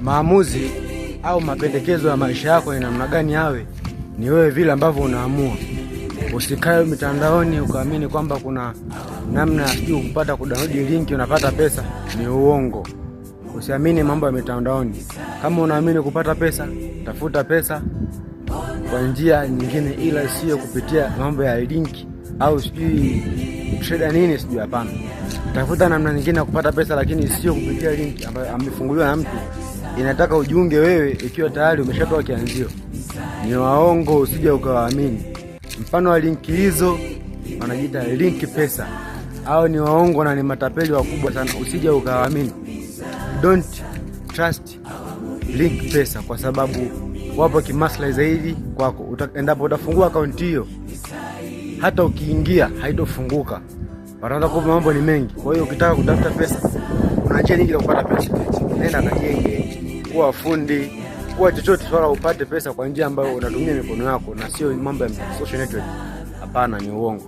maamuzi au mapendekezo ya maisha yako ni namna gani yawe, ni wewe vile ambavyo unaamua. Usikae mitandaoni ukaamini kwamba kuna namna sio kupata kudownload link unapata pesa, ni uongo. Usiamini mambo ya mitandaoni. Kama unaamini kupata pesa, tafuta pesa kwa njia nyingine, ila sio kupitia mambo ya link au sijui trade nini sijui, hapana. Tafuta namna nyingine ya kupata pesa, lakini sio kupitia link ambayo amefunguliwa na mtu inataka ujiunge wewe ikiwa tayari umeshatoa kianzio. Ni waongo, usije ukawaamini. Mfano wa link hizo wanajiita link pesa, au ni waongo na ni matapeli wakubwa sana, usije ukawaamini. Don't trust link pesa, kwa sababu wapo kimaslahi zaidi kwako. Endapo utafungua account hiyo, hata ukiingia haitofunguka. Wataanza kupa mambo ni mengi. Kwa hiyo ukitaka kutafuta pesa, kuna njia nyingi za kupata pesa. Nenda kajenge, kuwa fundi, kuwa chochote swala upate pesa kwa njia ambayo unatumia mikono yako na sio mambo ya social network. Hapana, ni uongo.